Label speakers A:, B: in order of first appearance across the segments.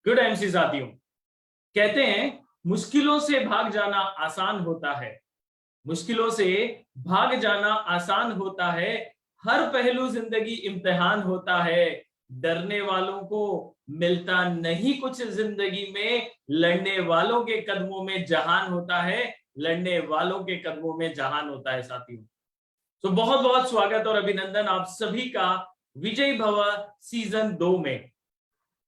A: Good MC साथियों, कहते हैं मुश्किलों से भाग जाना आसान होता है। मुश्किलों से भाग जाना आसान होता है। हर पहलू जिंदगी इम्तिहान होता है। डरने वालों को मिलता नहीं कुछ जिंदगी में, लड़ने वालों के कदमों में जहान होता है। लड़ने वालों के कदमों में जहान होता है साथियों। तो बहुत बहुत स्वागत और अभिनंदन आप सभी का विजय भव सीजन 2 में।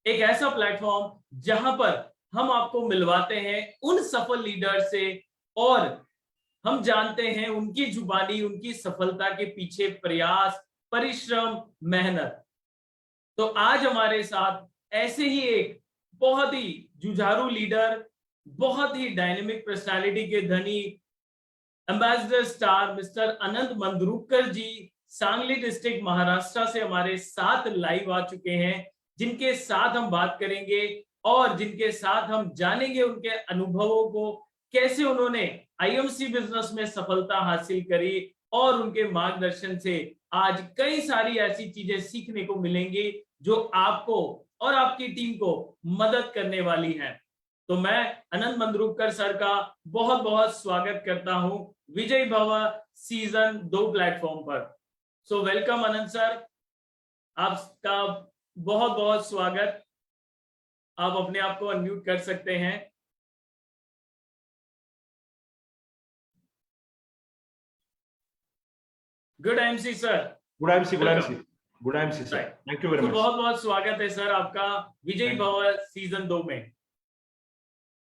A: एक ऐसा प्लेटफॉर्म जहां पर हम आपको मिलवाते हैं उन सफल लीडर से और हम जानते हैं उनकी जुबानी, उनकी सफलता के पीछे प्रयास, परिश्रम, मेहनत। तो आज हमारे साथ ऐसे ही एक बहुत ही जुझारू लीडर, बहुत ही डायनेमिक पर्सनालिटी के धनी, एम्बेसडर स्टार मिस्टर अनंत मंद्रुककर जी सांगली डिस्ट्रिक्ट महाराष्ट्र से हमारे साथ लाइव आ चुके हैं, जिनके साथ हम बात करेंगे और जिनके साथ हम जानेंगे उनके अनुभवों को, कैसे उन्होंने आईएमसी बिजनेस में सफलता हासिल करी और उनके मार्गदर्शन से आज कई सारी ऐसी चीजें सीखने को मिलेंगी जो आपको और आपकी टीम को मदद करने वाली हैं। तो मैं अनंत मंद्रुककर सर का बहुत बहुत स्वागत करता हूं विजय भव सीजन 2 प्लेटफॉर्म पर। सो वेलकम अनंत सर, आपका बहुत बहुत स्वागत। आप अपने आप को अनम्यूट कर सकते हैं। Good MC sir.
B: Good MC, good MC, good MC sir, thank you very much.
A: बहुत बहुत स्वागत है सर आपका विजय भव सीजन 2 में।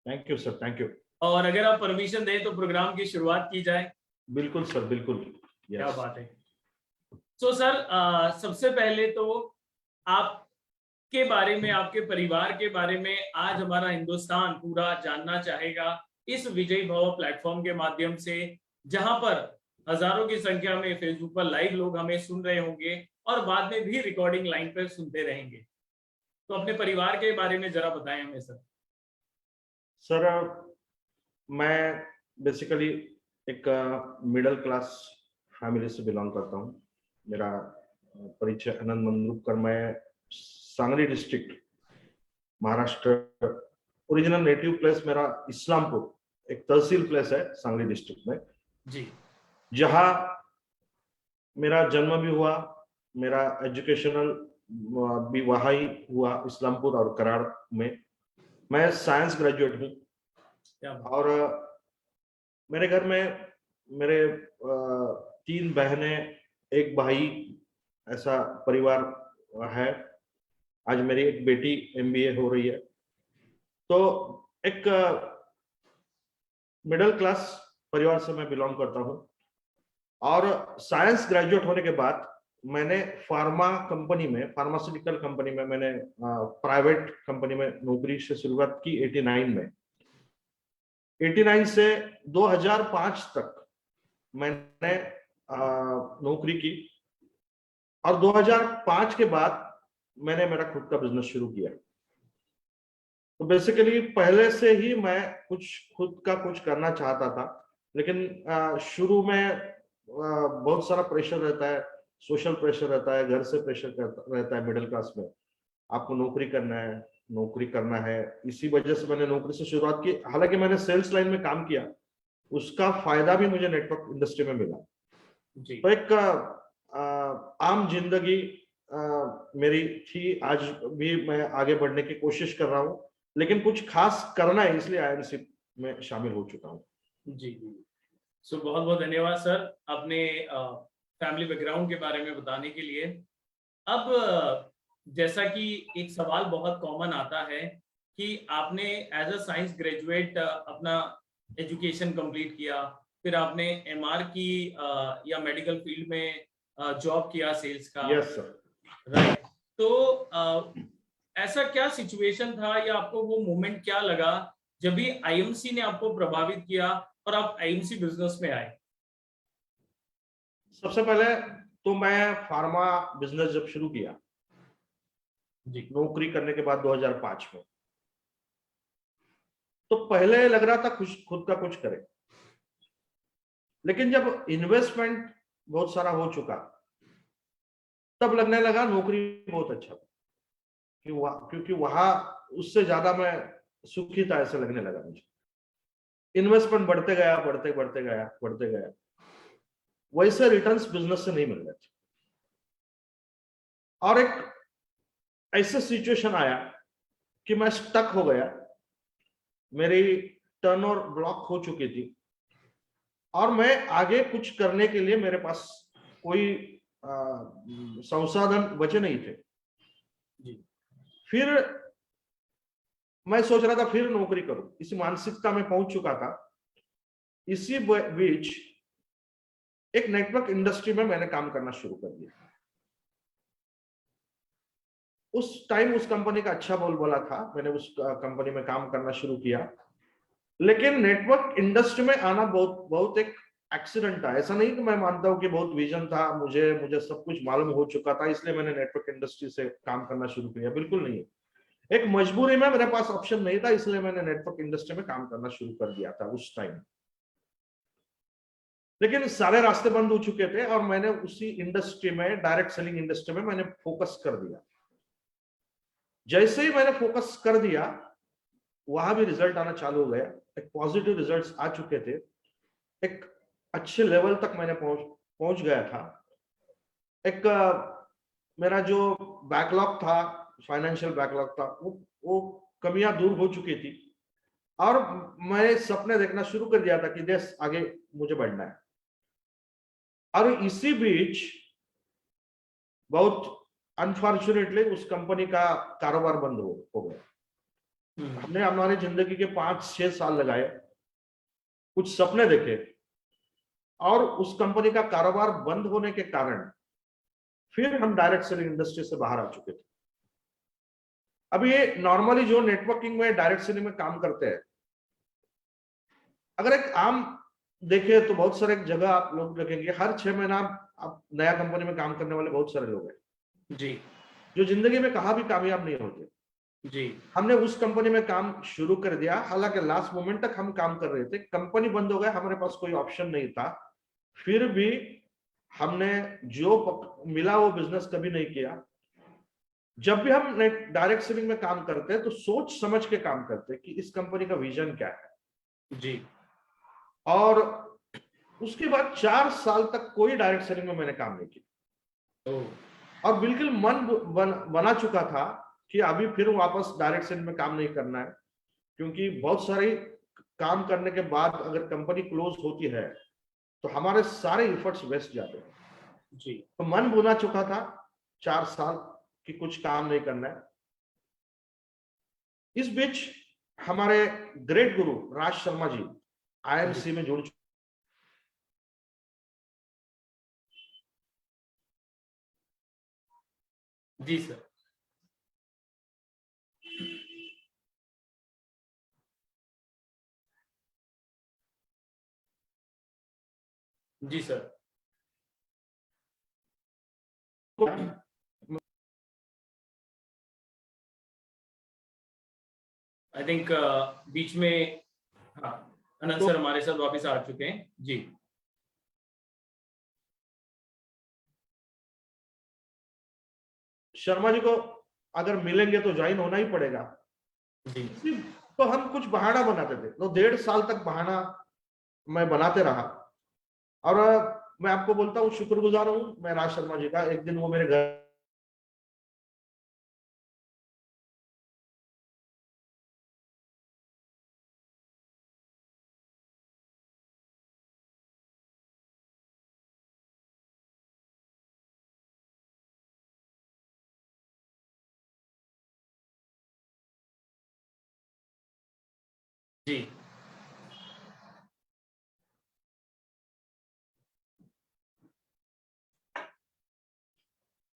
B: Thank you sir, thank you.
A: और अगर आप परमिशन दें तो प्रोग्राम की शुरुआत की जाए।
B: बिल्कुल सर, बिल्कुल।
A: क्या बात है। तो सर सबसे पहले तो आपके बारे में, आपके परिवार के बारे में आज हमारा हिंदुस्तान पूरा जानना चाहेगा इस विजय भव प्लेटफॉर्म के माध्यम से, जहां पर हजारों की संख्या में फेसबुक पर लाइव लोग हमें सुन रहे होंगे और बाद में भी रिकॉर्डिंग लाइन पर सुनते रहेंगे। तो अपने परिवार के बारे में जरा बताएं हमें सर।
B: सर मैं बेसिकली एक मिडिल क्लास फैमिली से बिलोंग करता हूँ। मेरा परिचय अनंत मंद्रुककर, मैं Sangli district Maharashtra, original native place मेरा इस्लामपुर, एक तहसील प्लेस है सांगली डिस्ट्रिक्ट में
A: जी,
B: जहाँ मेरा जन्म भी हुआ, मेरा एजुकेशनल भी वहाँ ही हुआ, इस्लामपुर और कराड़ में। मैं साइंस ग्रेजुएट हूँ और मेरे घर में मेरे 3 बहनें, एक भाई, ऐसा परिवार है। आज मेरी एक बेटी एमबीए हो रही है। तो एक मिडिल क्लास परिवार से मैं बिलोंग करता हूँ और साइंस ग्रेजुएट होने के बाद मैंने फार्मा कंपनी में, फार्मास्यूटिकल कंपनी में, मैंने प्राइवेट कंपनी में नौकरी से शुरुआत की 89 में। 89 से 2005 तक मैंने नौकरी की और 2005 के बाद मैंने मेरा खुद का बिजनेस शुरू किया। तो बेसिकली पहले से ही मैं कुछ खुद का कुछ करना चाहता था, लेकिन शुरू में बहुत सारा प्रेशर रहता है, सोशल प्रेशर रहता है, घर से प्रेशर रहता है। मिडिल क्लास में आपको नौकरी करना है, नौकरी करना है। इसी वजह से मैंने नौकरी से शुरुआत की। हालांकि मैंने सेल्स लाइन में काम किया, उसका फायदा भी मुझे नेटवर्क इंडस्ट्री में मिला। तो एक आम जिंदगी मेरी थी। आज भी मैं आगे बढ़ने की कोशिश कर रहा हूँ, लेकिन कुछ खास करना है इसलिए आईएमसी में शामिल हो चुका हूँ।
A: जी जी। सो बहुत बहुत धन्यवाद सर अपने फैमिली बैकग्राउंड के बारे में बताने के लिए। अब जैसा कि एक सवाल बहुत कॉमन आता है कि आपने एज अ साइंस ग्रेजुएट अपना एजुकेशन कंप्लीट किया, फिर आपने एमआर की या मेडिकल फील्ड में जॉब किया सेल्स का।
B: Yes sir,
A: right. तो ऐसा क्या सिचुएशन था या आपको वो मोमेंट क्या लगा जब भी आईएमसी ने आपको प्रभावित किया और आप आईएमसी बिजनेस में आए?
B: सबसे पहले तो मैं फार्मा बिजनेस जब शुरू किया
A: जी,
B: नौकरी करने के बाद 2005 में, तो पहले लग रहा था कुछ खुद का कुछ करें, लेकिन जब इन्वेस्टमेंट बहुत सारा हो चुका तब लगने लगा नौकरी बहुत अच्छा था। क्योंकि वहां उससे ज्यादा मैं सुखी था ऐसा लगने लगा मुझे। इन्वेस्टमेंट बढ़ते गया, बढ़ते गया, वैसे रिटर्न्स बिजनेस से नहीं मिल रहे थे। और एक ऐसा सिचुएशन आया कि मैं स्टक हो गया, मेरी टर्नओवर ब्लॉक हो चुकी थी और मैं आगे कुछ करने के लिए मेरे पास कोई संसाधन बचे नहीं थे।
A: जी।
B: फिर मैं सोच रहा था फिर नौकरी करूं, इस मानसिकता में पहुंच चुका था। इसी बीच एक नेटवर्क इंडस्ट्री में मैंने काम करना शुरू कर दिया। उस टाइम उस कंपनी का अच्छा बोलबाला था, मैंने उस कंपनी में काम करना शुरू किया। लेकिन नेटवर्क इंडस्ट्री में आना बहुत एक एक्सीडेंट था। ऐसा नहीं कि मैं मानता हूं कि बहुत विजन था, मुझे सब कुछ मालूम हो चुका था इसलिए मैंने नेटवर्क इंडस्ट्री से काम करना शुरू किया, बिल्कुल नहीं। एक मजबूरी में, मेरे पास ऑप्शन नहीं था, इसलिए मैंने नेटवर्क इंडस्ट्री में काम करना शुरू कर दिया था उस टाइम। लेकिन सारे रास्ते बंद हो चुके थे और मैंने उसी इंडस्ट्री में, डायरेक्ट सेलिंग इंडस्ट्री में मैंने फोकस कर दिया। जैसे ही मैंने फोकस कर दिया, वहां भी रिजल्ट आना चालू हो गया। एक पॉजिटिव रिजल्ट्स आ चुके थे, एक अच्छे लेवल तक मैंने पहुंच गया था। एक मेरा जो बैकलॉग था, फाइनेंशियल बैकलॉग था, वो कमियां दूर हो चुकी थी और मैं सपने देखना शुरू कर दिया था कि देश आगे मुझे बढ़ना है। और इसी बीच बहुत अनफॉर्चुनेटली उस कंपनी का कारोबार बंद हो गया। हमने हमारी जिंदगी के 5-6 साल लगाए, कुछ सपने देखे और उस कंपनी का कारोबार बंद होने के कारण फिर हम डायरेक्ट सेलिंग इंडस्ट्री से बाहर आ चुके थे। अब ये नॉर्मली जो नेटवर्किंग में, डायरेक्ट सेलिंग में काम करते हैं, अगर एक आम देखे तो बहुत सारे जगह आप लोग देखेंगे हर 6 महीना आप नया कंपनी में काम करने वाले बहुत सारे लोग हैं
A: जी,
B: जो जिंदगी में कहा भी कामयाब नहीं होते।
A: जी।
B: हमने उस कंपनी में काम शुरू कर दिया, हालांकि लास्ट मोमेंट तक हम काम कर रहे थे, कंपनी बंद हो गया, हमारे पास कोई ऑप्शन नहीं था। फिर भी हमने जो मिला वो बिजनेस कभी नहीं किया। जब भी हम डायरेक्ट सेलिंग में काम करते हैं तो सोच समझ के काम करते हैं कि इस कंपनी का विजन क्या है।
A: जी।
B: और उसके बाद 4 साल तक कोई डायरेक्ट सेलिंग में मैंने काम नहीं किया और बिल्कुल मन बना चुका था कि अभी फिर वापस डायरेक्ट सेलिंग में काम नहीं करना है, क्योंकि बहुत सारी काम करने के बाद अगर कंपनी क्लोज होती है तो हमारे सारे एफर्ट्स वेस्ट जाते हैं।
A: जी।
B: तो मन बना चुका था 4 साल कि कुछ काम नहीं करना है। इस बीच हमारे ग्रेट गुरु राज शर्मा जी आईएमसी में जुड़ चुके।
A: जी सर। जी सर। आई थिंक बीच में, हाँ, अनंत सर हमारे साथ वापस आ चुके हैं। जी।
B: शर्मा जी को अगर मिलेंगे तो ज्वाइन होना ही पड़ेगा।
A: जी।
B: तो हम कुछ बहाना बनाते थे, तो 1.5 साल तक बहाना मैं बनाते रहा। और मैं आपको बोलता हूँ, शुक्रगुजार हूँ मैं राज शर्मा जी का। एक दिन वो मेरे घर
A: जी।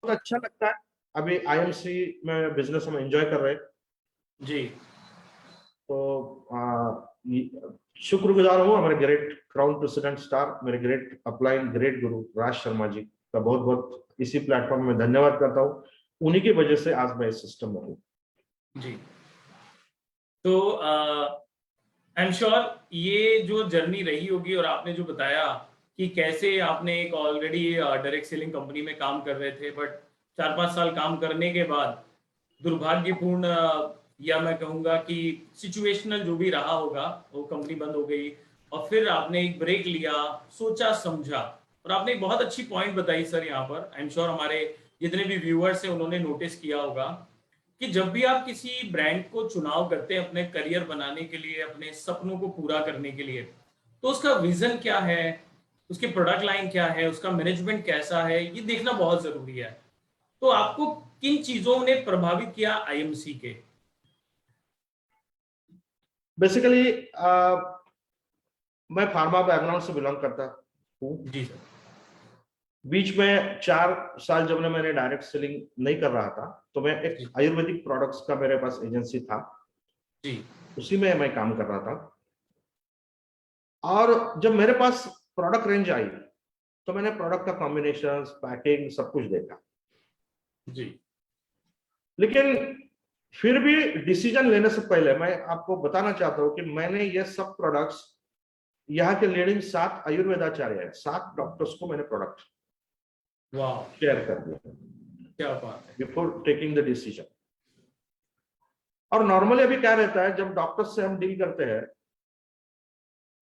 B: बहुत अच्छा लगता है। अभी आईएमसी में बिजनेस हम एंजॉय कर रहे हैं।
A: जी।
B: तो शुक्रगुजार हूँ हमारे ग्रेट क्राउन प्रेसिडेंट स्टार, मेरे ग्रेट अपलाइन, ग्रेट गुरु राज शर्मा जी का बहुत बहुत इसी प्लेटफॉर्म में धन्यवाद करता हूँ। उन्हीं की वजह से आज मैं इस सिस्टम में हूँ।
A: जी। तो आई एम श्योर ये जो जर्नी रही होगी और आपने जो बताया कि कैसे आपने एक ऑलरेडी डायरेक्ट सेलिंग कंपनी में काम कर रहे थे, बट 4-5 साल काम करने के बाद दुर्भाग्यपूर्ण या मैं कहूंगा कि सिचुएशनल जो भी रहा होगा, वो कंपनी बंद हो गई और फिर आपने एक ब्रेक लिया, सोचा समझा, और आपने एक बहुत अच्छी पॉइंट बताई सर यहाँ पर। आई एम श्योर हमारे जितने भी व्यूअर्स हैं उन्होंने नोटिस किया होगा कि जब भी आप किसी ब्रांड को चुनाव करते हैं अपने करियर बनाने के लिए, अपने सपनों को पूरा करने के लिए, तो उसका विजन क्या है, उसकी प्रोडक्ट लाइन क्या है, उसका मैनेजमेंट कैसा है, ये देखना बहुत जरूरी है। तो आपको किन चीजों ने प्रभावित किया आईएमसी के?
B: बेसिकली मैं फार्मा बैकग्राउंड से बिलोंग करता हूँ।
A: जी सर।
B: बीच में 4 साल जब मैंने डायरेक्ट सेलिंग नहीं कर रहा था, तो मैं एक
A: जी
B: आयुर्वेदिक प्रोडक्ट्स का मेरे पास एजेंसी था,
A: जी
B: उसी में मैं काम कर रहा था। और जब मेरे पास प्रोडक्ट रेंज आई, तो मैंने प्रोडक्ट का कॉम्बिनेशन, पैकिंग, सब कुछ देखा।
A: जी
B: लेकिन फिर भी डिसीजन लेने से पहले मैं आपको बताना चाहता हूँ कि मैंने ये सब प्रोडक्ट्स, यहाँ के लीडिंग 7 आयुर्वेदाचार्य है, 7 डॉक्टर्स को मैंने प्रोडक्ट
A: वाह,
B: शेयर कर दिया
A: क्या बात है।
B: Before taking the decision. और नॉर्मली अभी क्या रहता है, जब डॉक्टर से हम डील करते हैं,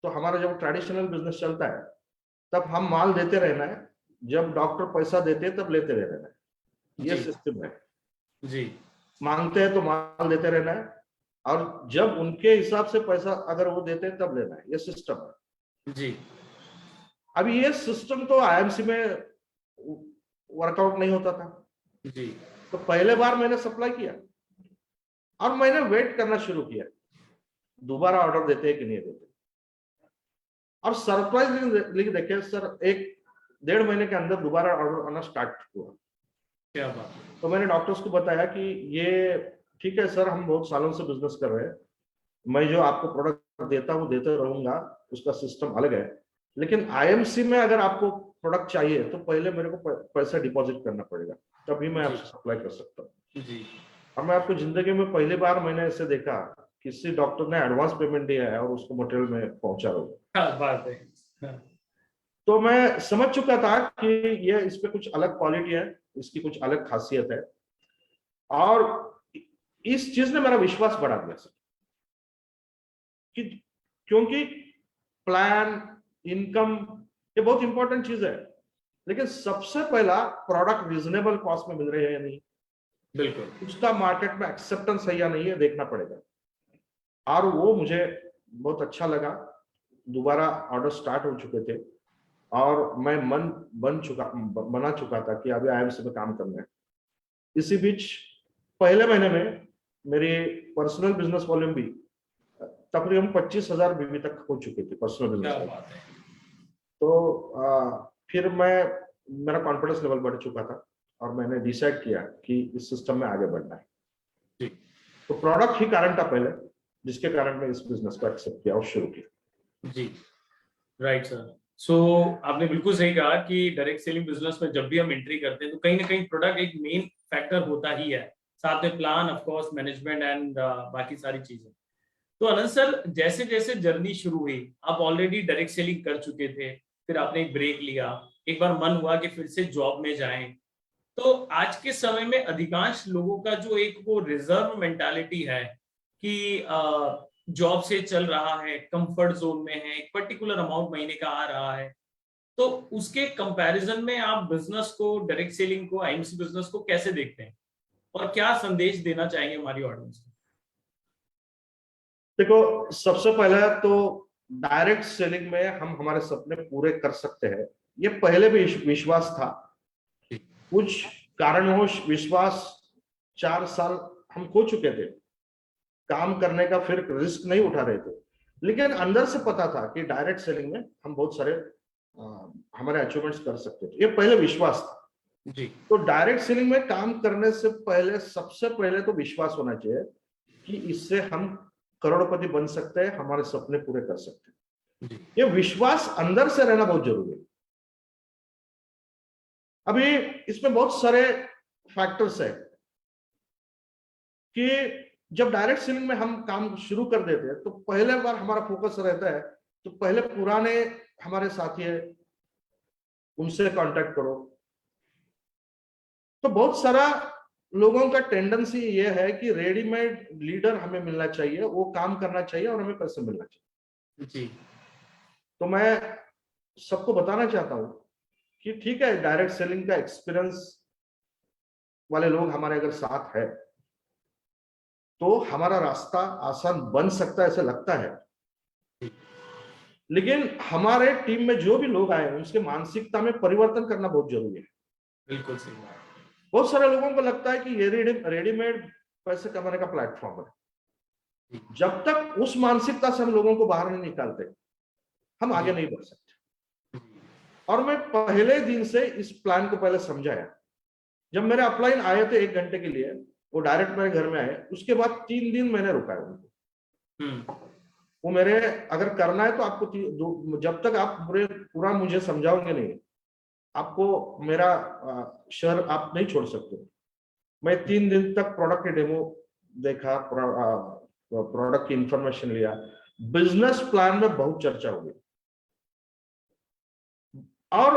B: तो हमारा जब ट्रेडिशनल बिजनेस चलता है, तब हम माल देते रहना है, जब डॉक्टर पैसा देते हैं तब लेते रहना है। ये
A: जी
B: सिस्टम है।
A: जी
B: मांगते हैं तो माल देते रहना है, और जब उनके हिसाब से पैसा अगर वो देते हैं तब लेना है। ये सिस्टम है।
A: जी
B: अभी ये सिस्टम तो आईएमसी में वर्कआउट नहीं होता था।
A: जी
B: तो पहले बार मैंने सप्लाई किया और मैंने वेट करना शुरू किया, दोबारा ऑर्डर देते हैं कि नहीं देते। और सरप्राइज लिख देखे सर, 1-1.5 महीने के अंदर दोबारा ऑर्डर आना स्टार्ट हुआ।
A: क्या बात है।
B: तो मैंने डॉक्टर्स को बताया कि ये ठीक है सर, हम बहुत सालों से बिजनेस कर रहे हैं, मैं जो आपको प्रोडक्ट देता हूँ देते रहूंगा, उसका सिस्टम अलग है। लेकिन आईएमसी में अगर आपको प्रोडक्ट चाहिए तो पहले मेरे को पैसा डिपॉजिट करना पड़ेगा, तभी मैं
A: जी
B: आपसे सप्लाई कर सकता हूँ।
A: जी
B: और मैं आपको जिंदगी में पहली बार मैंने ऐसे देखा, किसी डॉक्टर ने एडवांस पेमेंट दिया है और उसको मटेरियल में पहुंचा रहा हूँ।
A: क्या बात है। हाँ,
B: तो मैं समझ चुका था कि ये इस पे कुछ अलग क्वालिटी है, इसकी कुछ अलग खासियत है। और इस चीज ने मेरा विश्वास बढ़ा दिया सर, कि क्योंकि प्लान, इनकम, ये बहुत इंपॉर्टेंट चीज है, लेकिन सबसे पहला प्रोडक्ट रीजनेबल कॉस्ट में मिल रहे हैं या नहीं,
A: बिल्कुल।
B: उसका मार्केट में एक्सेप्टेंस है या नहीं, है देखना पड़ेगा। और वो मुझे बहुत अच्छा लगा। दोबारा ऑर्डर स्टार्ट हो चुके थे और मैं मन बना चुका था कि अभी आईएमसी में काम करना है। इसी बीच पहले महीने में मेरी पर्सनल बिजनेस वॉल्यूम भी तकरीबन 25,000 बीवी तक हो चुकी थी, पर्सनल
A: क्या
B: बिजनेस वॉल्यूम।
A: बात है।
B: तो फिर मेरा कॉन्फिडेंस लेवल बढ़ चुका था और मैंने डिसाइड किया कि इस सिस्टम में आगे बढ़ना है।
A: जी
B: तो प्रोडक्ट ही कारण था पहले, जिसके कारण मैं इस बिजनेस को एक्सेप्ट किया और शुरू किया।
A: जी राइट सर। सो आपने बिल्कुल सही कहा कि डायरेक्ट सेलिंग बिजनेस में जब भी हम एंट्री करते हैं तो कहीं ना कहीं प्रोडक्ट एक मेन फैक्टर होता ही है, साथ में plan, of course management and बाकी सारी चीजें। तो अनंत सर, जैसे जैसे जर्नी शुरू हुई, आप ऑलरेडी डायरेक्ट सेलिंग कर चुके थे, फिर आपने एक ब्रेक लिया, एक बार मन हुआ कि फिर से जॉब में जाएं। तो आज के समय में अधिकांश लोगों का जो एक वो रिजर्व मेंटालिटी है कि जॉब से चल रहा है, कंफर्ट जोन में है, एक पर्टिकुलर अमाउंट महीने का आ रहा है, तो उसके कंपैरिजन में आप बिजनेस को, डायरेक्ट सेलिंग को, आईएमसी बिजनेस को कैसे देखते हैं और क्या संदेश देना चाहेंगे हमारी ऑडियंस को?
B: देखो, सबसे पहला तो डायरेक्ट सेलिंग में हम हमारे सपने पूरे कर सकते हैं, ये पहले भी विश्वास था। कुछ कारणवश विश्वास 4 साल हम खो चुके थे, काम करने का फिर रिस्क नहीं उठा रहे थे। लेकिन अंदर से पता था कि डायरेक्ट सेलिंग में हम बहुत सारे हमारे अचीवमेंट्स कर सकते थे, ये पहले विश्वास था।
A: जी
B: तो डायरेक्ट सेलिंग में काम करने से पहले सबसे पहले तो विश्वास होना चाहिए कि इससे हम करोड़पति बन सकते हैं, हमारे सपने पूरे कर सकते हैं।
A: जी
B: ये विश्वास अंदर से रहना बहुत जरूरी है। अभी इसमें बहुत सारे फैक्टर्स है कि जब डायरेक्ट सेलिंग में हम काम शुरू कर देते हैं तो पहले बार हमारा फोकस रहता है, तो पहले पुराने हमारे साथी है उनसे कांटेक्ट करो। तो बहुत सारा लोगों का टेंडेंसी ये है कि रेडीमेड लीडर हमें मिलना चाहिए, वो काम करना चाहिए और हमें पैसे मिलना चाहिए।
A: जी
B: तो मैं सबको बताना चाहता हूँ कि ठीक है, डायरेक्ट सेलिंग का एक्सपीरियंस वाले लोग हमारे अगर साथ है तो हमारा रास्ता आसान बन सकता है, ऐसा लगता है। लेकिन हमारे टीम में जो भी लोग आए उनके मानसिकता में परिवर्तन करना बहुत जरूरी है।
A: बिल्कुल सही बात।
B: बहुत सारे लोगों को लगता है कि ये रेडीमेड पैसे कमाने का प्लेटफॉर्म है। जब तक उस मानसिकता से हम लोगों को बाहर नहीं निकालते, हम आगे नहीं बढ़ सकते। और मैं पहले दिन से इस प्लान को पहले समझाया। जब मेरे अपलाइन आए थे 1 घंटे के लिए, वो डायरेक्ट मेरे घर में आए, उसके बाद 3 दिन मैंने रुका है उनको। वो मेरे, अगर करना है तो आपको जब तक आप पूरा मुझे समझाओगे नहीं, आपको मेरा शहर आप नहीं छोड़ सकते। मैं 3 दिन तक प्रोडक्ट की डेमो देखा, प्रोडक्ट की इंफॉर्मेशन लिया, बिजनेस प्लान में बहुत चर्चा हुई और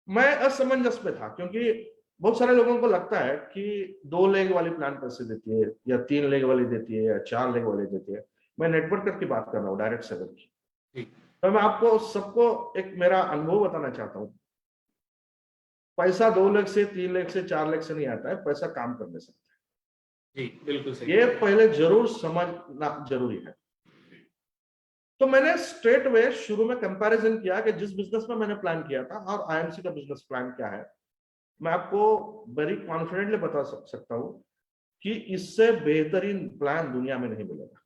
B: मैं असमंजस में था, क्योंकि बहुत सारे लोगों को लगता है कि 2 लेग वाली प्लान कैसे देती है, या 3 लेग वाली देती है, या 4 लेग वाली देती है। मैं नेटवर्कर की बात कर रहा हूँ, डायरेक्ट सेलर की। तो मैं आपको सबको एक मेरा अनुभव बताना चाहता हूँ। पैसा 2 लेग से, 3 लेग से, 4 लेग से नहीं आता है, पैसा काम करने से।
A: जी बिल्कुल सही।
B: ये पहले जरूर समझना जरूरी है। तो मैंने स्ट्रेट वे शुरू में कंपैरिजन किया कि जिस बिजनेस में मैंने प्लान किया था और आईएमसी का बिजनेस प्लान क्या है। मैं आपको वेरी कॉन्फिडेंटली बता सकता हूं कि इससे बेहतरीन प्लान दुनिया में नहीं मिलेगा।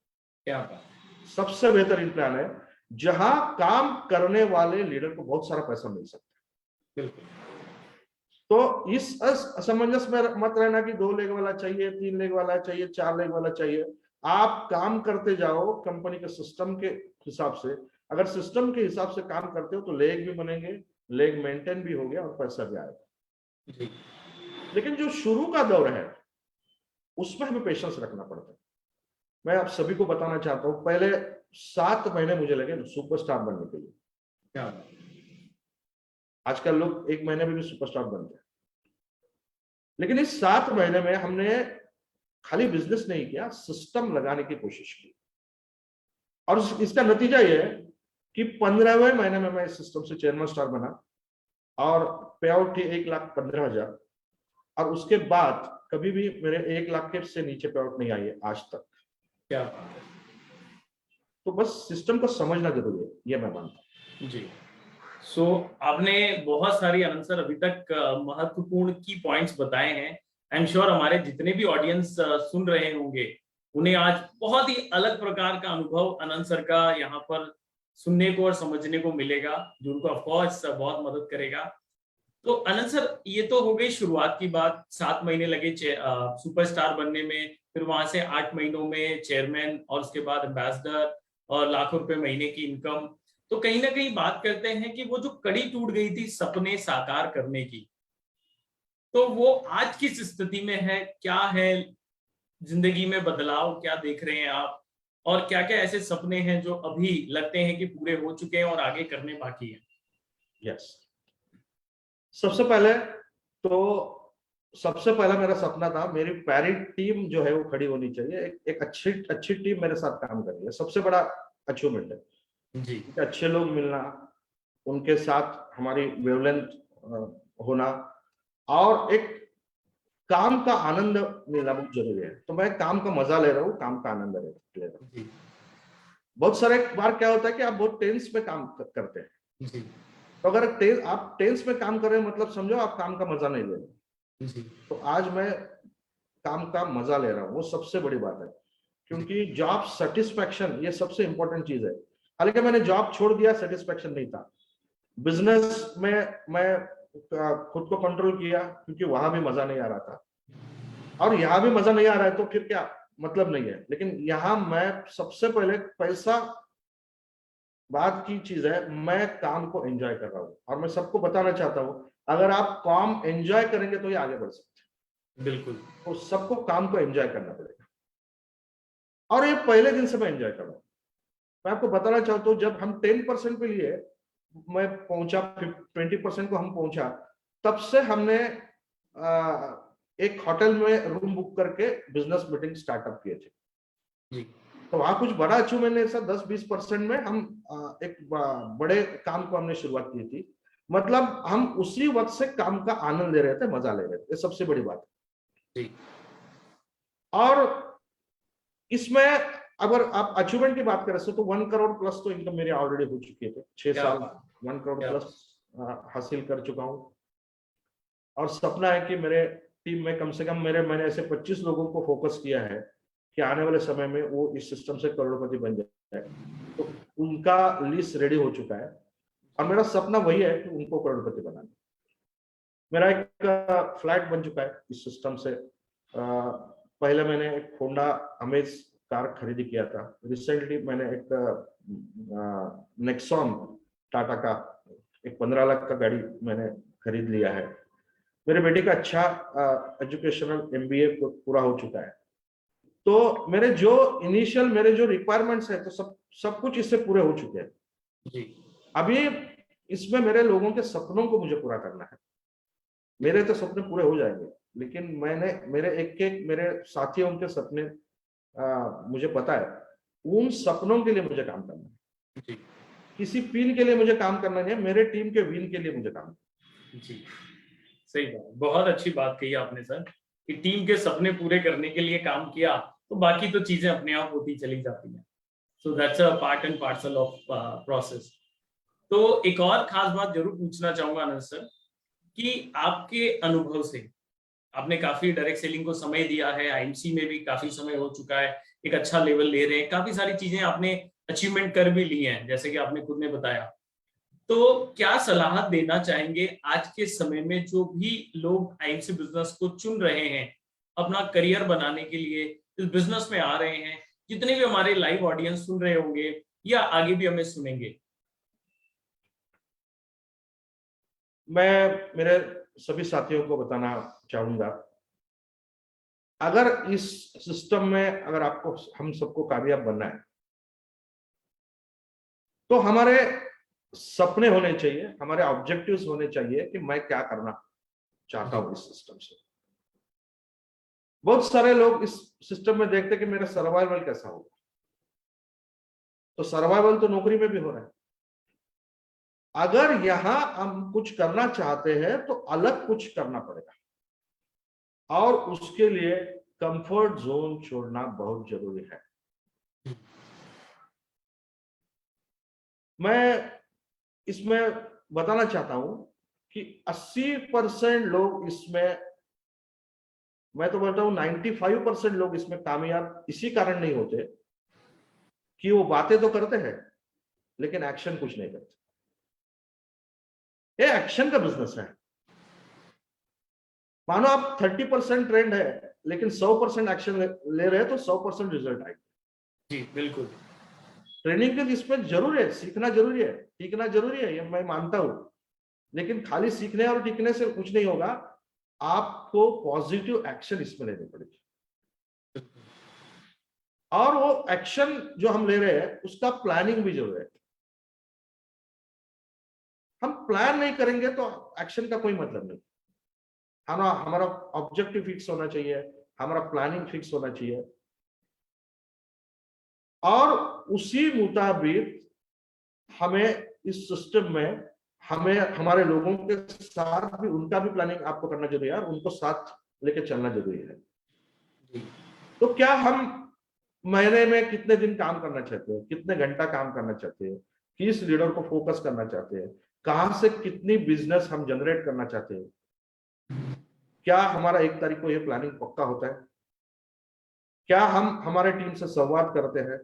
A: क्या बात।
B: सबसे बेहतरीन प्लान है जहां काम करने वाले लीडर को बहुत सारा पैसा मिल सकता है।
A: बिल्कुल।
B: तो इस असमंजस में मत रहना कि 2 लेग वाला चाहिए, 3 लेग वाला चाहिए, 4 लेग वाला चाहिए। आप काम करते जाओ कंपनी के सिस्टम के हिसाब से। अगर सिस्टम के हिसाब से काम करते हो तो लेग भी बनेंगे, लेग मेंटेन भी हो गया और पैसा भी आएगा।
A: जी।
B: लेकिन जो शुरू का दौर है उसमें हमें पेशेंस रखना पड़ता है। मैं आप सभी को बताना चाहता हूं, पहले 7 महीने मुझे लगे सुपरस्टार बनने के लिए।
A: क्या बात।
B: आजकल लोग 1 महीने में भी सुपरस्टार बनते हैं। लेकिन इस 7 महीने में हमने खाली बिजनेस नहीं किया, सिस्टम लगाने की कोशिश की। और इसका नतीजा यह है कि 15वें महीने में मैं इस सिस्टम से चेयरमैन स्टार बना और पे आउट थी 1,15,000। और उसके बाद कभी भी मेरे 1 लाख के से नीचे पे आउट नहीं आई है आज तक।
A: क्या बात है।
B: तो बस सिस्टम को समझना जरूरी है, ये मैं मानता हूँ।
A: जी। सो आपने बहुत सारी आंसर अभी तक महत्वपूर्ण की पॉइंट्स बताए हैं। आई एम श्योर हमारे जितने भी ऑडियंस सुन रहे होंगे उन्हें आज बहुत ही अलग प्रकार का अनुभव अनंत सर का यहाँ पर सुनने को और समझने को मिलेगा, जो उनको ऑफ कोर्स बहुत मदद करेगा। तो अनंत सर, ये तो हो गई शुरुआत की बात। 7 महीने लगे सुपरस्टार बनने में, फिर वहां से 8 महीनों में चेयरमैन और उसके बाद एम्बेसडर और लाखों रुपए महीने की इनकम। तो कहीं ना कहीं बात करते हैं कि वो जो कड़ी टूट गई थी सपने साकार करने की, तो वो आज किस स्थिति में है, क्या है जिंदगी में बदलाव, क्या देख रहे हैं आप, और क्या क्या ऐसे सपने हैं जो अभी लगते हैं कि पूरे हो चुके हैं और आगे करने बाकी हैं?
B: यस, सबसे पहला मेरा सपना था, मेरी पैरेंट टीम जो है वो खड़ी होनी चाहिए। एक अच्छी टीम मेरे साथ काम कर रही है, सबसे बड़ा अचीवमेंट है
A: जी।
B: अच्छे लोग मिलना, उनके साथ हमारी वेवलेंथ होना, और एक काम का आनंद मिलना बहुत जरूरी है। तो मैं काम का मजा ले रहा हूँ, काम का आनंद ले रहा हूँ। बहुत सारे बार क्या होता है कि आप बहुत टेंस में काम करते हैं।
A: जी।
B: तो अगर आप टेंस में काम कर रहे हैं, मतलब समझो आप काम का मजा नहीं ले रहे।
A: जी।
B: तो आज मैं काम का मजा ले रहा हूँ, वो सबसे बड़ी बात है। क्योंकि जॉब सेटिस्फैक्शन ये सबसे इंपॉर्टेंट चीज है। हालांकि मैंने जॉब छोड़ दिया, सेटिस्फैक्शन नहीं था। बिजनेस में मैं खुद को कंट्रोल किया क्योंकि वहां भी मजा नहीं आ रहा था, और यहाँ भी मजा नहीं आ रहा है, तो फिर क्या मतलब नहीं है। लेकिन यहाँ मैं सबसे पहले पैसा बात की चीज है, मैं काम को एंजॉय कर रहा हूँ। और मैं सबको बताना चाहता हूँ, अगर आप काम एंजॉय करेंगे तो ये आगे बढ़ सकते हैं।
A: बिल्कुल।
B: तो सबको काम को एंजॉय करना पड़ेगा, और ये पहले दिन से मैं एंजॉय कर रहा हूँ। मैं आपको बताना चाहता हूँ, जब हम 10% पे लिए, मैं पहुंचा 20% को हम पहुंचा, तब से हमने एक होटल में रूम बुक करके बिजनेस मीटिंग स्टार्टअप किए थे
A: जी।
B: तो वहां कुछ बड़ा अचीवमेंट नहीं, ऐसा 10-20% में हम एक बड़े काम को हमने शुरुआत की थी। मतलब हम उसी वक्त से काम का आनंद ले रहे थे, मजा ले रहे थे, ये सबसे बड़ी बात है।
A: जी।
B: और इसमें अगर आप अचीवमेंट की बात करें तो 1 करोड़ प्लस तो इनकम मेरे ऑलरेडी हो चुकी है, 6
A: क्या
B: साल
A: बात,
B: 1 करोड़
A: क्या
B: प्लस हासिल कर चुका हूं। और सपना है कि मेरे टीम में कम से कम मैंने ऐसे 25 लोगों को फोकस किया है कि आने वाले समय में वो इस सिस्टम से करोड़पति बन जाए, तो उनका लिस्ट रेडी हो चुका है और मेरा सपना वही है कि उनको करोड़पति बनाना। मेरा एक फ्लैट बन चुका है इस सिस्टम से। पहले मैंने एक होंडा अमेज कार खरीदी किया था, रिसेंटली मैंने एक नेक्सॉन टाटा का एक 15 लाख का गाड़ी मैंने खरीद लिया है। मेरे बेटे का अच्छा एजुकेशनल एमबीए पूरा हो चुका है। तो मेरे जो इनिशियल मेरे जो रिक्वायरमेंट्स है तो सब कुछ इससे पूरे हो चुके हैं
A: जी।
B: अभी। इसमें मेरे लोगों के सपनों को मुझे पूरा करना है। मेरे तो सपने पूरे हो जाएंगे, लेकिन मैंने मेरे एक मेरे साथियों के सपने मुझे पता है, उन सपनों के लिए मुझे काम करना है।
A: जी।
B: किसी पिन के लिए मुझे काम करना नहीं है, मेरे टीम के विन के लिए मुझे काम करना
A: जी, सही बात, बहुत अच्छी बात कही आपने सर कि टीम के सपने पूरे करने के लिए काम किया तो बाकी तो चीजें अपने आप होती चली जाती हैं। So that's a part and parcel of process. तो एक और खास बात जरूर पूछना चाहूंगा आनंद सर कि आपके अनुभव से, आपने काफी डायरेक्ट सेलिंग को समय दिया है, आईएमसी में भी काफी समय हो चुका है, एक अच्छा लेवल ले रहे हैं, काफी सारी चीजें आपने अचीवमेंट कर भी ली हैं जैसे कि आपने खुद ने बताया। तो क्या सलाह देना चाहेंगे आज के समय में जो भी लोग आईएमसी बिजनेस को चुन रहे हैं अपना करियर बनाने के लिए, इस बिजनेस में आ रहे हैं, जितने भी हमारे लाइव ऑडियंस सुन रहे होंगे या आगे भी हमें सुनेंगे?
B: मैं मेरे सभी साथियों को बताना चाहूंगा, अगर इस सिस्टम में अगर आपको हम सबको कामयाब बनना है तो हमारे सपने होने चाहिए, हमारे ऑब्जेक्टिव्स होने चाहिए कि मैं क्या करना चाहता हूं इस सिस्टम से। बहुत सारे लोग इस सिस्टम में देखते कि मेरा सर्वाइवल कैसा होगा, तो सर्वाइवल तो नौकरी में भी हो रहा है। अगर यहां हम कुछ करना चाहते हैं तो अलग कुछ करना पड़ेगा और उसके लिए कंफर्ट जोन छोड़ना बहुत जरूरी है। मैं इसमें बताना चाहता हूं कि 80% लोग इसमें, मैं तो बोलता हूं 95% लोग इसमें कामयाब इसी कारण नहीं होते कि वो बातें तो करते हैं लेकिन एक्शन कुछ नहीं करते। ये एक्शन का बिजनेस है। मानो आप 30% ट्रेंड है लेकिन 100% एक्शन ले रहे हैं तो 100% रिजल्ट आएगा।
A: जी बिल्कुल।
B: ट्रेनिंग के इसमें जरूर है, सीखना जरूरी है, टीकना जरूरी है, ये मैं मानता हूं, लेकिन खाली सीखने और टीकने से कुछ नहीं होगा। आपको पॉजिटिव एक्शन इसमें लेने पड़ेगी और वो एक्शन जो हम ले रहे हैं उसका प्लानिंग भी जरूरी है। हम प्लान नहीं करेंगे तो एक्शन का कोई मतलब नहीं। हमारा ऑब्जेक्टिव फिक्स होना चाहिए, हमारा प्लानिंग फिक्स होना चाहिए और उसी मुताबिक हमें इस सिस्टम में हमें हमारे लोगों के साथ भी उनका भी प्लानिंग आपको करना जरूरी है और उनको साथ लेके चलना जरूरी है। तो क्या हम महीने में कितने दिन काम करना चाहते हैं, कितने घंटा काम करना चाहते हैं, किस लीडर को फोकस करना चाहते हैं, कहां से कितनी बिजनेस हम जनरेट करना चाहते हैं, क्या हमारा 1 तारीख को ये प्लानिंग पक्का होता है, क्या हम हमारे टीम से संवाद करते हैं,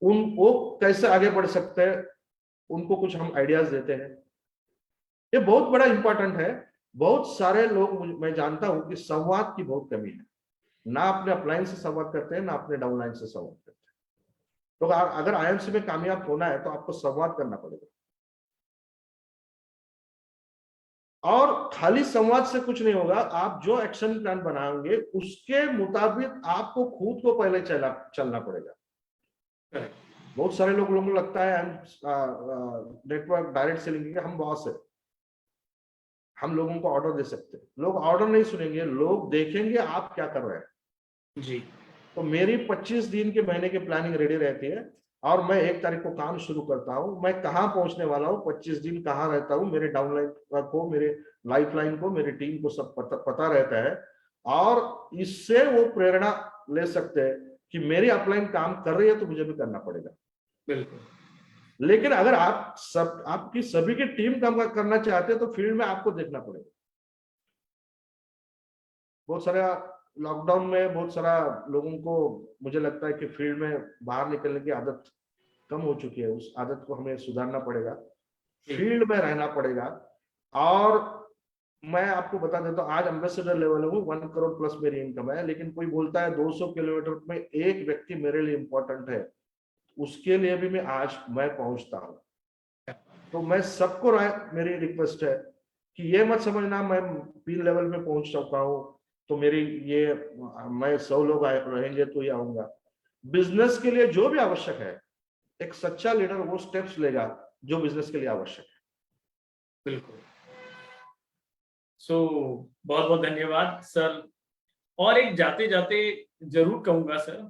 B: उन वो कैसे आगे बढ़ सकते हैं, उनको कुछ हम आइडियाज देते हैं। ये बहुत बड़ा इंपॉर्टेंट है। बहुत सारे लोग मैं जानता हूं कि संवाद की बहुत कमी है, ना अपने अपलाइन से संवाद करते हैं ना अपने डाउनलाइन से संवाद करते हैं। तो अगर आईएमसी में कामयाब होना है तो आपको संवाद करना पड़ेगा और खाली संवाद से कुछ नहीं होगा। आप जो एक्शन प्लान बनाएंगे उसके मुताबिक आपको खुद को पहले चलना पड़ेगा। बहुत सारे लोगों को लगता है नेटवर्क डायरेक्ट सेलिंग के हम बॉस है, हम लोगों को ऑर्डर दे सकते हैं। लोग ऑर्डर नहीं सुनेंगे, लोग देखेंगे आप क्या कर रहे हैं।
A: जी।
B: तो मेरी 25 दिन के महीने की प्लानिंग रेडी रहती है और मैं 1 तारीख को काम शुरू करता हूँ। मैं कहाँ पहुंचने वाला हूँ, 25 दिन कहाँ रहता हूँ, मेरे डाउनलाइन को, मेरे लाइफलाइन को, मेरी टीम को सब पता रहता है। और इससे वो प्रेरणा ले सकते हैं कि मेरी अपलाइन काम कर रही है तो मुझे भी करना पड़ेगा।
A: बिल्कुल।
B: लेकिन अगर आपकी सभी की टीम काम करना चाहते हैं तो फील्ड में आपको देखना पड़ेगा। बहुत सारा लॉकडाउन में बहुत सारा लोगों को मुझे लगता है कि फील्ड में बाहर निकलने की आदत कम हो चुकी है। उस आदत को हमें सुधारना पड़ेगा, फील्ड में रहना पड़ेगा। और मैं आपको बता देता हूँ, आज एम्बेसडर लेवल हूँ, 1 करोड़ प्लस मेरी इनकम है। लेकिन कोई बोलता है 200 किलोमीटर में एक व्यक्ति मेरे लिए इंपॉर्टेंट है, उसके लिए भी मैं पहुंचता हूँ। तो मैं सबको मेरी रिक्वेस्ट है कि ये मत समझना मैं पी लेवल में पहुंच चुका हूँ तो मेरी ये मैं 100 लोग रहेंगे तो ये आऊंगा। बिजनेस के लिए जो भी आवश्यक है, एक सच्चा लीडर वो स्टेप्स लेगा जो बिजनेस के लिए आवश्यक है।
A: बिल्कुल। बहुत बहुत धन्यवाद सर। और एक जाते जाते जरूर कहूंगा सर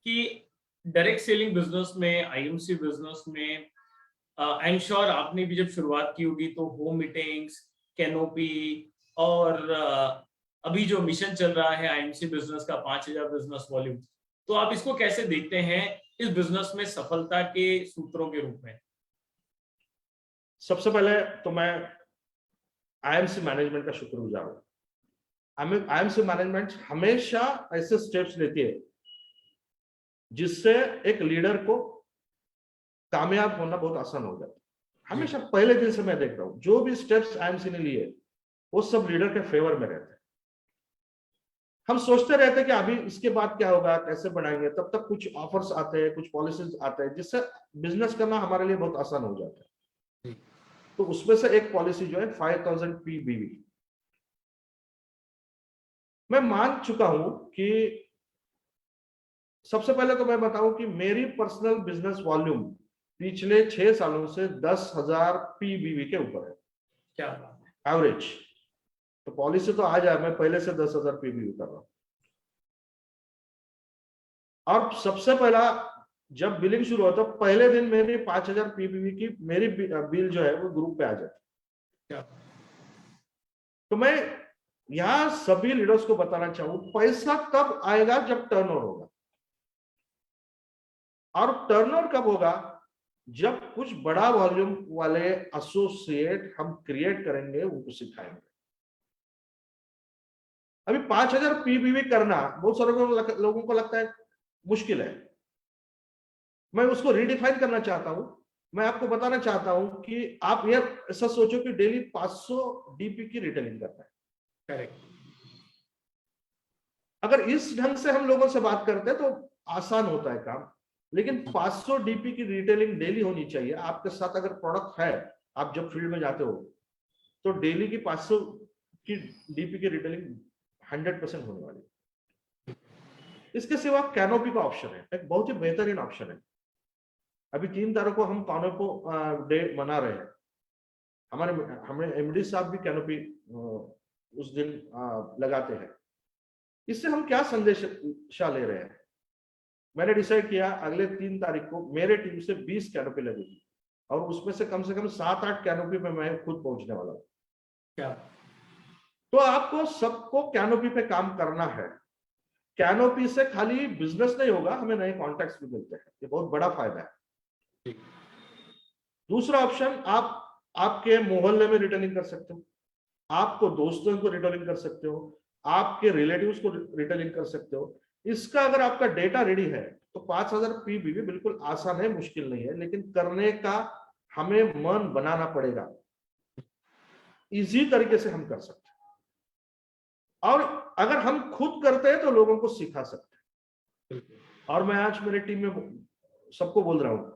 A: कि डायरेक्ट सेलिंग बिजनेस में, आईएमसी बिजनेस में, आई एम श्योर आपने भी जब शुरुआत की होगी तो होम मीटिंग्स, कैनोपी और अभी जो मिशन चल रहा है आईएमसी बिजनेस का 5000 बिजनेस वॉल्यूम, तो आप इसको कैसे देखते हैं इस बिजनेस में सफलता के सूत्रों के रूप में?
B: सबसे पहले तो मैं आईएमसी मैनेजमेंट का शुक्रगुजार हूं। आईएमसी मैनेजमेंट हमेशा ऐसे स्टेप्स लेती है जिससे एक लीडर को कामयाब होना बहुत आसान हो जाता है। हमेशा पहले दिन से मैं देख रहा हूं जो भी स्टेप्स आईएमसी ने लिए वो सब लीडर के फेवर में रहते हैं। हम सोचते रहते हैं कि अभी इसके बाद क्या होगा, कैसे बढ़ाएंगे, तब तक कुछ ऑफर्स आते हैं, कुछ पॉलिसीज आते हैं जिससे बिजनेस करना हमारे लिए बहुत आसान हो जाता है। तो उसमें से एक पॉलिसी जो है 5000 पीबीवी, मैं मान चुका हूं कि सबसे पहले तो मैं बताऊं कि मेरी पर्सनल बिजनेस वॉल्यूम पिछले 6 सालों से 10,000 पीबीवी के ऊपर है।
A: क्या बात है,
B: एवरेज। तो पॉलिसी तो आ जाए, मैं पहले से 10,000 पीबीवी कर रहा हूं। और सबसे पहला जब बिलिंग शुरू होता तो पहले दिन मेरी 5,000 पीबीवी की मेरी बिल जो है वो ग्रुप पे आ जाती। तो मैं यहां सभी लीडर्स को बताना चाहूं, पैसा तब आएगा जब टर्नओवर होगा। और टर्नओवर कब होगा? जब कुछ बड़ा वॉल्यूम वाले एसोसिएट हम क्रिएट करेंगे, उनको सिखाएंगे। अभी 5,000 पीबीवी करना बहुत सारे लोगों को लगता है मुश्किल है। मैं उसको रिडिफाइन करना चाहता हूं। मैं आपको बताना चाहता हूं कि आप ये ऐसा सोचो कि डेली 500 डीपी की रिटेलिंग करना है।
A: करेक्ट।
B: अगर इस ढंग से हम लोगों से बात करते हैं तो आसान होता है काम। लेकिन 500 डीपी की रिटेलिंग डेली होनी चाहिए। आपके साथ अगर प्रोडक्ट है, आप जब फील्ड में जाते हो तो डेली की 500 की डीपी की रिटेलिंग 100% होने वाली है। इसके सिवा कैनोपी का ऑप्शन है, एक बहुत ही बेहतरीन ऑप्शन है। अभी 3 तारीख को हम कैनोपी डे मना रहे हैं। हमें एमडी साहब भी कैनोपी उस दिन लगाते हैं। इससे हम क्या संदेश ले रहे हैं? मैंने डिसाइड किया अगले 3 तारीख को मेरे टीम से 20 कैनोपी लगेगी और उसमें से कम 7-8 कैनोपी पे मैं खुद पहुंचने वाला हूं।
A: क्या?
B: तो आपको सबको कैनोपी पे काम करना है। कैनोपी से खाली बिजनेस नहीं होगा, हमें नए कॉन्टैक्ट्स भी मिलते हैं, ये बहुत बड़ा फायदा है। दूसरा ऑप्शन, आप आपके मोहल्ले में रिटर्निंग कर सकते हो, आपको दोस्तों को रिटर्निंग कर सकते हो, आपके रिलेटिव्स को रिटर्निंग कर सकते हो। इसका अगर आपका डेटा रेडी है तो 5,000 पीबीवी बिल्कुल आसान है, मुश्किल नहीं है। लेकिन करने का हमें मन बनाना पड़ेगा। इजी तरीके से हम कर सकते हैं और अगर हम खुद करते हैं तो लोगों को सिखा सकते हैं। और मैं आज मेरी टीम में सबको बोल रहा हूं,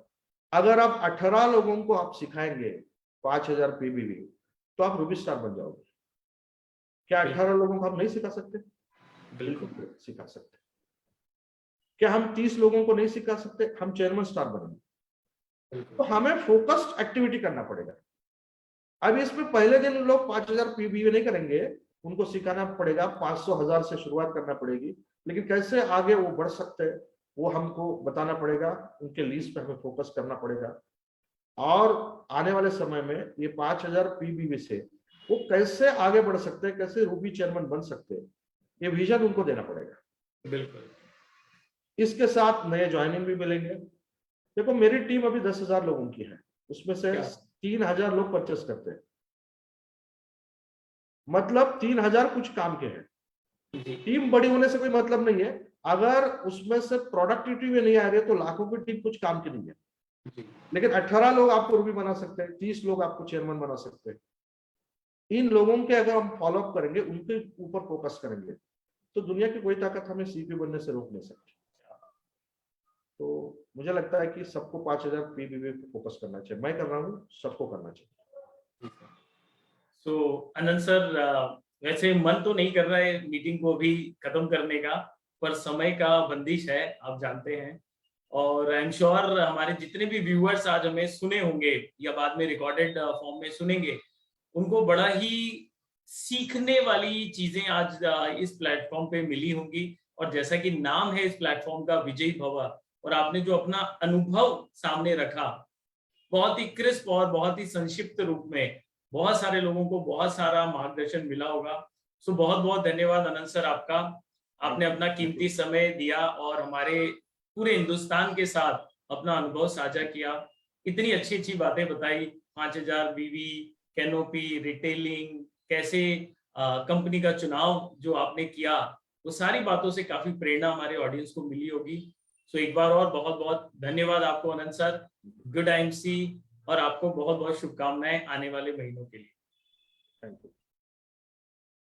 B: अगर आप 18 लोगों को आप सिखाएंगे 5,000 पीबीवी तो आप रूबी स्टार बन जाओगे। क्या 18 लोगों को हम नहीं सिखा सकते? बिल्कुल सिखा सकते। क्या हम 30 लोगों को नहीं सिखा सकते? हम चेयरमैन स्टार बनेंगे। तो हमें फोकस्ड एक्टिविटी करना पड़ेगा। अब इसमें पहले दिन लोग 5,000 पीबीवी नहीं करेंगे, उनको सिखाना पड़ेगा, 500,000 से शुरुआत करना पड़ेगी, लेकिन कैसे आगे वो बढ़ सकते हैं वो हमको बताना पड़ेगा, उनके लीज पे हमें फोकस करना पड़ेगा, और आने वाले समय में ये 5,000 पीबीवी से वो कैसे आगे बढ़ सकते हैं, कैसे रूबी चेयरमैन बन सकते हैं, ये विजन उनको देना पड़ेगा।
A: बिल्कुल।
B: इसके साथ नए ज्वाइनिंग भी मिलेंगे। देखो मेरी टीम अभी 10,000 लोगों की है, उसमें से 3,000 लोग परचेस करते हैं, मतलब 3,000 कुछ काम के हैं। टीम बड़ी होने से कोई मतलब नहीं है, अगर उसमें से प्रोडक्टिविटी में नहीं आ रही है तो लाखों की टीम कुछ काम की नहीं है। लेकिन 18 लोग आपको रूबी बना सकते हैं, 30 लोग आपको चेयरमैन बना सकते हैं। इन लोगों के अगर हम फॉलोअप करेंगे, उनके ऊपर फोकस करेंगे, तो दुनिया की कोई ताकत हमें सीपी बनने से रोक नहीं सकती। तो मुझे लगता है कि सबको 5,000 पीबीवी पे फोकस करना चाहिए, मैं कर रहा हूँ, सबको करना चाहिए।
A: सो आनंद सर, वैसे मन तो नहीं कर रहा है मीटिंग को भी खत्म करने का, पर समय का बंदिश है, आप जानते हैं। और आई एम श्योर हमारे जितने भी व्यूअर्स आज हमें सुने होंगे या बाद में रिकॉर्डेड फॉर्म में सुनेंगे, उनको बड़ा ही सीखने वाली चीजें आज इस प्लेटफॉर्म पे मिली होंगी। और जैसा कि नाम है इस प्लेटफॉर्म का, विजयी भव, और आपने जो अपना अनुभव सामने रखा, बहुत ही क्रिस्प और बहुत ही संक्षिप्त रूप में, बहुत सारे लोगों को बहुत सारा मार्गदर्शन मिला होगा। सो बहुत बहुत धन्यवाद आनंद सर आपका। आपने अपना कीमती समय दिया और हमारे पूरे हिंदुस्तान के साथ अपना अनुभव साझा किया, इतनी अच्छी अच्छी बातें बताई, 5,000 बीवी, कैनोपी, रिटेलिंग, कैसे कंपनी का चुनाव जो आपने किया, वो सारी बातों से काफी प्रेरणा हमारे ऑडियंस को मिली होगी। सो एक बार और बहुत बहुत धन्यवाद आपको आनंद सर। गुड IMC, और आपको बहुत बहुत शुभकामनाएं आने वाले महीनों के लिए।
B: Thank you.